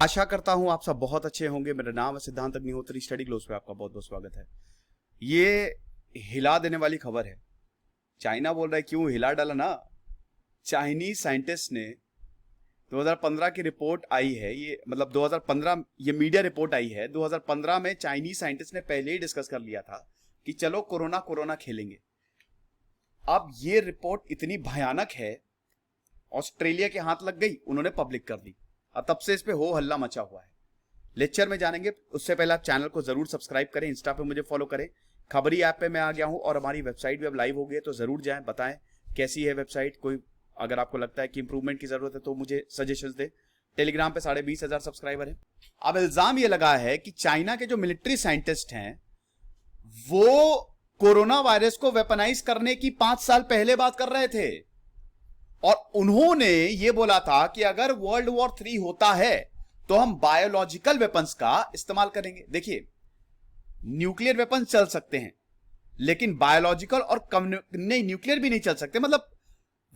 आशा करता हूं आप सब बहुत अच्छे होंगे। मेरा नाम है सिद्धांत अग्निहोत्री। स्टडी ग्लोस पे आपका बहुत बहुत स्वागत है। ये हिला देने वाली खबर है। चाइना बोल रहा है क्यों हिला डाला ना। चाइनीज साइंटिस्ट ने 2015 की रिपोर्ट आई है, ये मतलब 2015 ये मीडिया रिपोर्ट आई है। 2015 में चाइनीज साइंटिस्ट ने पहले ही डिस्कस कर लिया था कि चलो कोरोना कोरोना खेलेंगे। अब ये रिपोर्ट इतनी भयानक है, ऑस्ट्रेलिया के हाथ लग गई, उन्होंने पब्लिक कर दी। अब तब से इस पे हो हल्ला मचा हुआ है। लेक्चर में जानेंगे, उससे पहले आप चैनल को जरूर सब्सक्राइब करें, इंस्टा पे मुझे फॉलो करें। खबरी ऐप पे मैं आ गया हूं और हमारी वेबसाइट भी अब लाइव हो गई है, तो जरूर जाएं, बताएं कैसी है वेबसाइट। कोई अगर आपको लगता है कि इंप्रूवमेंट की जरूरत है तो मुझे सजेशंस दे। टेलीग्राम पे 20,500 सब्सक्राइबर है। अब इल्जाम ये लगा है कि चाइना के जो मिलिट्री साइंटिस्ट हैं वो कोरोना वायरस को वेपनाइज करने की 5 साल पहले बात कर रहे थे और उन्होंने ये बोला था कि अगर वर्ल्ड वॉर 3 होता है तो हम बायोलॉजिकल वेपन्स का इस्तेमाल करेंगे। देखिए, न्यूक्लियर वेपन्स चल सकते हैं लेकिन बायोलॉजिकल और नहीं, न्यूक्लियर भी नहीं चल सकते। मतलब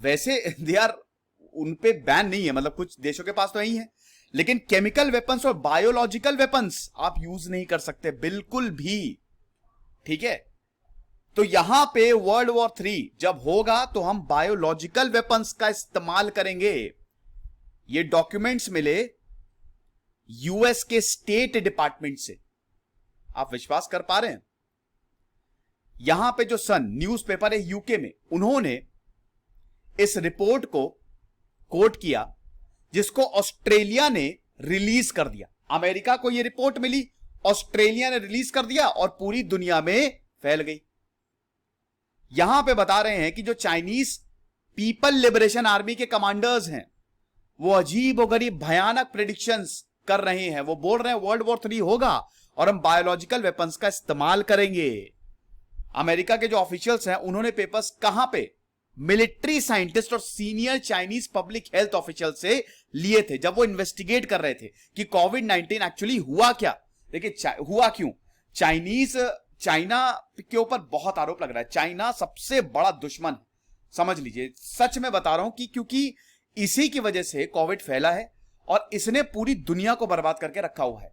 वैसे दे आर, उन पे बैन नहीं है, मतलब कुछ देशों के पास तो यही है, लेकिन केमिकल वेपन्स और बायोलॉजिकल वेपन्स आप यूज नहीं कर सकते बिल्कुल भी। ठीक है, तो यहां पे वर्ल्ड वॉर 3 जब होगा तो हम बायोलॉजिकल वेपन्स का इस्तेमाल करेंगे। ये डॉक्यूमेंट्स मिले यूएस के स्टेट डिपार्टमेंट से। आप विश्वास कर पा रहे हैं? यहां पे जो सन न्यूज़पेपर है यूके में, उन्होंने इस रिपोर्ट को कोट किया जिसको ऑस्ट्रेलिया ने रिलीज कर दिया। अमेरिका को यह रिपोर्ट मिली, ऑस्ट्रेलिया ने रिलीज कर दिया और पूरी दुनिया में फैल गई। यहां पे बता रहे हैं कि जो चाइनीज पीपल लिबरेशन आर्मी के कमांडर्स हैं वो अजीब और गरीब भयानक प्रेडिक्शंस कर रहे हैं। वो बोल रहे हैं वर्ल्ड वॉर 3 होगा और हम बायोलॉजिकल वेपन्स का इस्तेमाल करेंगे। अमेरिका के जो ऑफिशियल्स हैं उन्होंने पेपर्स कहां पे, मिलिट्री साइंटिस्ट और senior Chinese public health official से लिए थे जब वो इन्वेस्टिगेट कर रहे थे कि कोविड-19 एक्चुअली हुआ क्या। देखिए हुआ क्यों। चाइना के ऊपर बहुत आरोप लग रहा है। चाइना सबसे बड़ा दुश्मन, समझ लीजिए, सच में बता रहा हूं कि क्योंकि इसी की वजह से कोविड फैला है और इसने पूरी दुनिया को बर्बाद करके रखा हुआ है।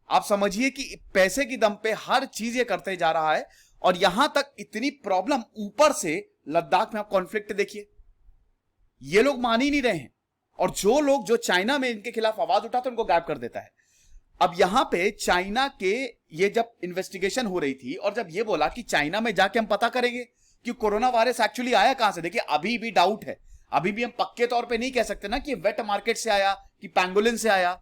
आप समझिए कि पैसे की दम पे हर चीज ये करते जा रहा है और यहां तक इतनी प्रॉब्लम, ऊपर से लद्दाख में आप कॉन्फ्लिक्ट देखिए, ये लोग मान ही नहीं रहे हैं और जो लोग जो चाइना में इनके खिलाफ आवाज उठाते हैं उनको गायब कर देता है। अब यहां पे चाइना के ये जब इन्वेस्टिगेशन हो रही थी और जब ये बोला कि चाइना में जाके हम पता करेंगे कि कोरोना वायरस एक्चुअली आया कहां से। देखिए अभी भी डाउट है, अभी भी हम पक्के तौर पे नहीं कह सकते ना कि वेट मार्केट से आया कि पैंगोलिन से आया।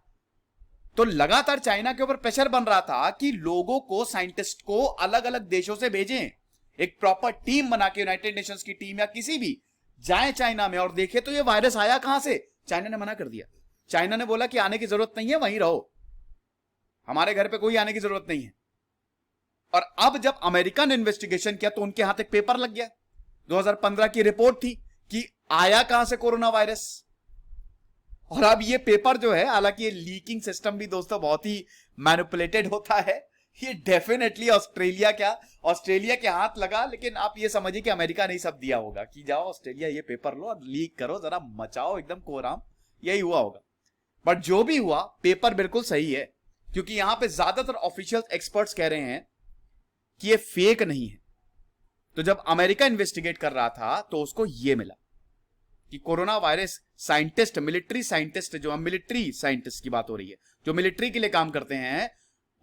तो लगातार चाइना के ऊपर प्रेशर बन रहा था कि लोगों को, साइंटिस्ट को अलग अलग देशों से भेजें, एक प्रॉपर टीम बना के, यूनाइटेड नेशंस की टीम या किसी भी, जाए चाइना में और देखे तो ये वायरस आया कहां से। चाइना ने मना कर दिया। चाइना ने बोला कि आने की जरूरत नहीं है, वहीं रहो, हमारे घर पे कोई आने की जरूरत नहीं है। और अब जब अमेरिका ने इन्वेस्टिगेशन किया तो उनके हाथ एक पेपर लग गया। 2015 की रिपोर्ट थी कि आया कहां से कोरोना वायरस। और अब ये पेपर जो है, हालांकि ये लीकिंग सिस्टम भी दोस्तों बहुत ही मैनिपुलेटेड होता है, ये डेफिनेटली ऑस्ट्रेलिया के हाथ लगा। लेकिन आप ये समझिए कि अमेरिका ने ही सब दिया होगा कि जाओ ऑस्ट्रेलिया ये पेपर लो और लीक करो, जरा मचाओ एकदम कोहराम, यही हुआ होगा। बट जो भी हुआ, पेपर बिल्कुल सही है, क्योंकि यहां पे ज्यादातर ऑफिशियल एक्सपर्ट्स कह रहे हैं कि ये फेक नहीं है। तो जब अमेरिका इन्वेस्टिगेट कर रहा था तो उसको ये मिला कि corona virus scientist, military scientist, जो मिलिट्री साइंटिस्ट की बात हो रही है, जो मिलिट्री के लिए काम करते हैं,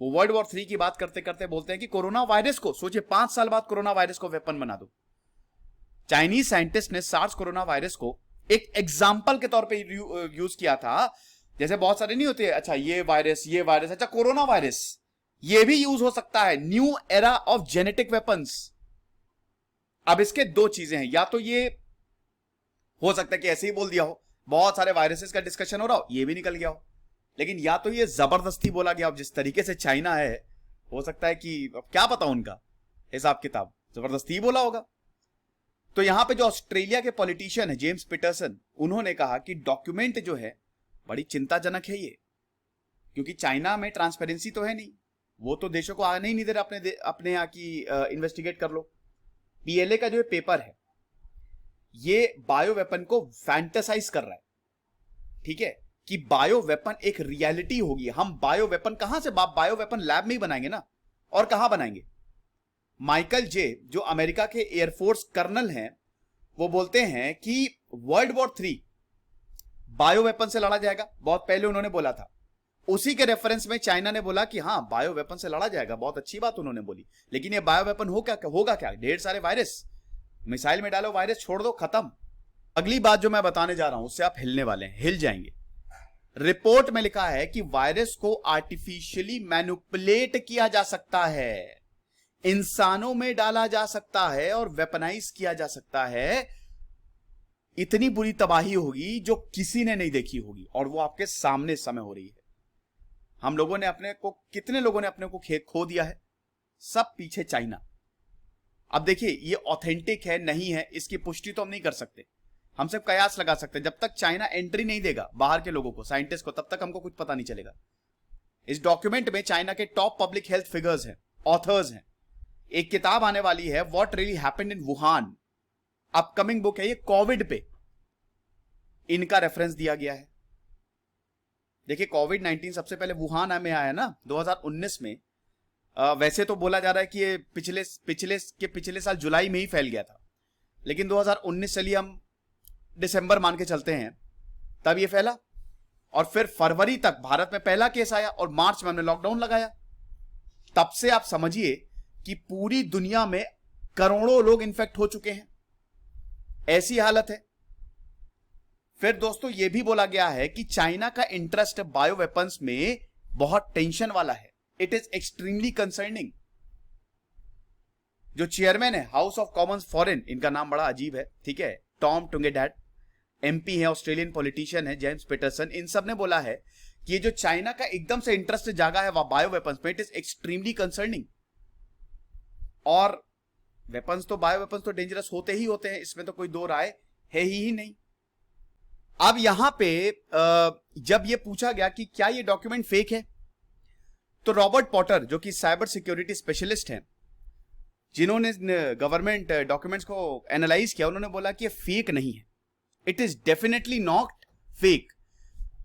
वो वर्ल्ड वॉर 3 की बात करते करते बोलते हैं कि कोरोना वायरस को, सोचिए 5 साल बाद कोरोना वायरस को वेपन बना दो। चाइनीज साइंटिस्ट ने सार्स कोरोना वायरस को एक एग्जाम्पल के तौर पर यूज किया था। जैसे बहुत सारे नहीं होते, अच्छा ये वायरस, अच्छा कोरोना वायरस, ये भी यूज हो सकता है, new era of genetic weapons. अब इसके दो चीजें हैं, या तो ये हो सकता है कि ऐसे ही बोल दिया हो, बहुत सारे वायरसेस का डिस्कशन हो रहा हो, ये भी निकल गया हो, लेकिन या तो ये जबरदस्ती बोला गया हो। जिस तरीके से चाइना है, हो सकता है कि अब क्या पता उनका हिसाब किताब, जबरदस्ती बोला होगा। तो यहां पे जो ऑस्ट्रेलिया के पॉलिटिशियन है जेम्स पीटरसन, उन्होंने कहा कि डॉक्यूमेंट जो है बड़ी चिंताजनक है ये, क्योंकि चाइना में ट्रांसपेरेंसी तो है नहीं, वो तो देशों को आने ही नहीं दे रहा अपने यहाँ की इन्वेस्टिगेट कर लो। पीएलए का जो पेपर है ये बायो वेपन को फैंटेसाइज कर रहा है, ठीक है, कि बायो वेपन एक रियलिटी होगी। हम बायो वेपन कहां से, बायो वेपन लैब में ही बनाएंगे ना, और कहां बनाएंगे। माइकल जे जो अमेरिका के एयरफोर्स कर्नल हैं, वो बोलते हैं कि वर्ल्ड वॉर 3 बायो वेपन से लड़ा जाएगा। बहुत पहले उन्होंने बोला था। उसी के रेफरेंस में चाइना ने बोला कि हां बायो वेपन से लड़ा जाएगा। बहुत अच्छी बात उन्होंने बोली, लेकिन ये बायो वेपन होगा क्या? ढेर सारे वायरस, मिसाइल में डालो वायरस, छोड़ दो, खत्म। अगली बात जो मैं बताने जा रहा हूं उससे आप हिलने वाले हैं, हिल जाएंगे। रिपोर्ट में लिखा है कि वायरस को आर्टिफिशियली मैनिपुलेट किया जा सकता है, इंसानों में डाला जा सकता है और वेपनाइज किया जा सकता है। इतनी बुरी तबाही होगी जो किसी ने नहीं देखी होगी, और वो आपके सामने समय हो रही है। हम लोगों ने अपने को, कितने लोगों ने अपने को खो दिया है? सब पीछे चाइना। अब देखिए, ये ऑथेंटिक है नहीं है इसकी पुष्टि तो हम नहीं कर सकते, हम सिर्फ कयास लगा सकते हैं। जब तक चाइना एंट्री नहीं देगा बाहर के लोगों को, साइंटिस्ट को, तब तक हमको कुछ पता नहीं चलेगा। इस डॉक्यूमेंट में चाइना के टॉप पब्लिक हेल्थ फिगर्स हैं, ऑथर्स हैं। एक किताब आने वाली है, what really happened in Wuhan, upcoming book है ये, कोविड पे इनका रेफरेंस दिया गया है। देखिए, कोविड-19 सबसे पहले वुहान में आया ना 2019 में। वैसे तो बोला जा रहा है कि ये पिछले साल जुलाई में ही फैल गया था, लेकिन 2019 चलिए हम दिसंबर मान के चलते हैं, तब ये फैला, और फिर फरवरी तक भारत में पहला केस आया, और मार्च में हमने लॉकडाउन लगाया। तब से आप समझिए कि पूरी दुनिया में करोड़ों लोग इन्फेक्ट हो चुके हैं, ऐसी हालत है। फिर दोस्तों ये भी बोला गया है कि चाइना का इंटरेस्ट बायो वेपन्स में बहुत टेंशन वाला है। It is extremely concerning. जो चेयरमैन है हाउस ऑफ कॉमन्स फॉरेन, इनका नाम बड़ा अजीब है, ठीक है, टॉम टुंगेडैट, एमपी है, ऑस्ट्रेलियन पॉलिटिशियन है, जेम्स पीटरसन, इन सब ने बोला है कि ये जो चाइना का एकदम से इंटरेस्ट जागा है बायो वेपन्स में, इट इज एक्सट्रीमली कंसर्निंग। और वेपन्स तो, बायो वेपन्स तो डेंजरस होते ही होते हैं, इसमें तो कोई दो राय है ही नहीं। अब यहां पे जब ये पूछा गया कि क्या ये डॉक्यूमेंट फेक है, तो रॉबर्ट पॉटर जो कि साइबर सिक्योरिटी स्पेशलिस्ट हैं, जिन्होंने गवर्नमेंट डॉक्यूमेंट्स को एनालाइज किया, उन्होंने बोला कि ये फेक नहीं है, it is definitely not fake.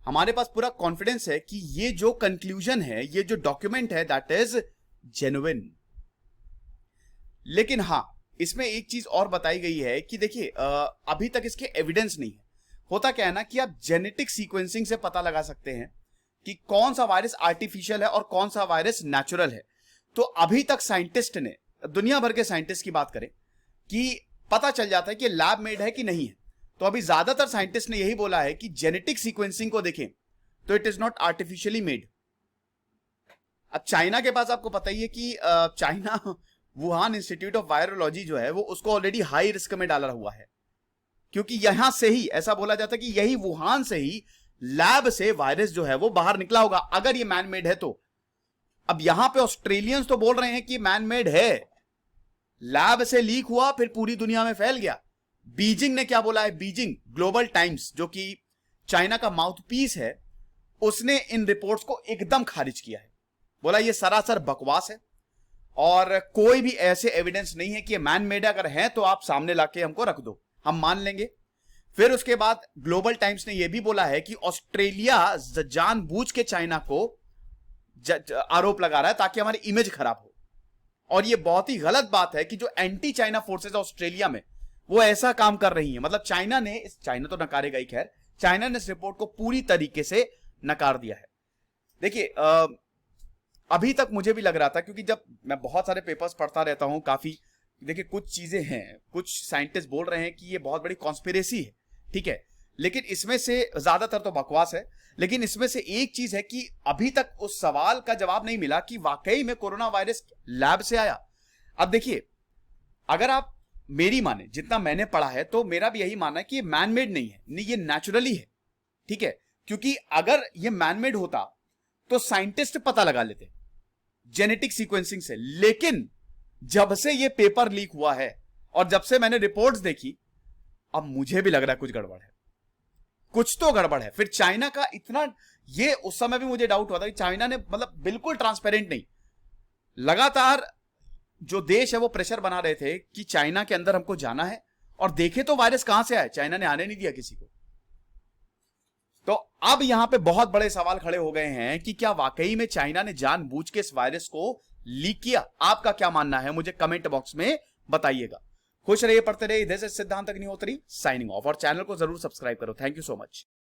हमारे पास पूरा कॉन्फिडेंस है कि ये जो कंक्लूजन है, ये जो डॉक्यूमेंट है, दैट इज जेन्युइन। लेकिन हां, इसमें एक चीज और बताई गई है कि देखिए, अभी तक इसके एविडेंस नहीं है। होता क्या है ना कि आप जेनेटिक सीक्वेंसिंग से पता लगा सकते हैं कि कौन सा वायरस आर्टिफिशियल है और कौन सा वायरस नेचुरल है। तो अभी तक साइंटिस्ट ने, दुनिया भर के साइंटिस्ट की बात करें, कि पता चल जाता है कि लैब मेड है कि नहीं है। तो अभी ज्यादातर साइंटिस्ट ने यही बोला है कि जेनेटिक सीक्वेंसिंग को देखें तो it is not artificially made. अब चाइना के पास आपको पता ही है कि China Wuhan institute of virology जो है वो उसको ऑलरेडी हाई रिस्क में डाला हुआ है, क्योंकि यहां से ही ऐसा बोला जाता है कि यही वुहान से ही लैब से वायरस जो है वो बाहर निकला होगा, अगर ये मैन मेड है तो। अब यहां पे ऑस्ट्रेलियंस तो बोल रहे हैं कि मैन मेड है, लैब से लीक हुआ फिर पूरी दुनिया में फैल गया। बीजिंग ने क्या बोला है, बीजिंग ग्लोबल टाइम्स जो कि चाइना का माउथपीस है, उसने इन रिपोर्ट्स को एकदम खारिज किया है। बोला ये सरासर बकवास है और कोई भी ऐसे एविडेंस नहीं है कि ये मैन मेड, अगर है तो आप सामने लाके हमको रख दो, हम मान लेंगे। फिर उसके बाद ग्लोबल टाइम्स ने यह भी बोला है कि ऑस्ट्रेलिया जानबूझ के चाइना को आरोप लगा रहा है ताकि हमारी इमेज खराब हो, और यह बहुत ही गलत बात है कि जो एंटी चाइना फोर्सेस ऑस्ट्रेलिया में वो ऐसा काम कर रही है। मतलब चाइना तो नकारेगा ही, खैर चाइना ने इस रिपोर्ट को पूरी तरीके से नकार दिया है। देखिए, अभी तक मुझे भी लग रहा था, क्योंकि जब मैं बहुत सारे पेपर्स पढ़ता रहता हूं काफी, देखिए कुछ चीजें हैं, कुछ साइंटिस्ट बोल रहे हैं कि ये बहुत बड़ी कॉन्स्पिरेसी है, ठीक है, लेकिन इसमें से ज्यादातर तो बकवास है। लेकिन इसमें से एक चीज है कि अभी तक उस सवाल का जवाब नहीं मिला कि वाकई में कोरोना वायरस लैब से आया। अब देखिए, अगर आप मेरी माने, जितना मैंने पढ़ा है, तो मेरा भी यही मानना है कि ये मैनमेड नहीं है, नहीं, ये नेचुरली है, ठीक है। क्योंकि अगर ये मैनमेड होता तो साइंटिस्ट पता लगा लेते जेनेटिक सीक्वेंसिंग से। लेकिन जब से ये पेपर लीक हुआ है और जब से मैंने रिपोर्ट्स देखी, अब मुझे भी लग रहा है कुछ गड़बड़ है, कुछ तो गड़बड़ है। फिर चाइना का इतना, ये उस समय भी मुझे डाउट हुआ था कि चाइना ने मतलब बिल्कुल ट्रांसपेरेंट नहीं, लगातार जो देश है वो प्रेशर बना रहे थे कि चाइना के अंदर हमको जाना है और देखे तो वायरस कहां से आया, चाइना ने आने नहीं दिया किसी को। तो अब यहां पे बहुत बड़े सवाल खड़े हो गए हैं कि क्या वाकई में चाइना ने जानबूझ के इस वायरस को लीक किया? आपका क्या मानना है मुझे कमेंट बॉक्स में बताइएगा। खुश रहिए, पढ़ते रहिए। दिस इज सिद्धांत अग्निहोत्री साइनिंग ऑफ, और चैनल को जरूर सब्सक्राइब करो। Thank you so much.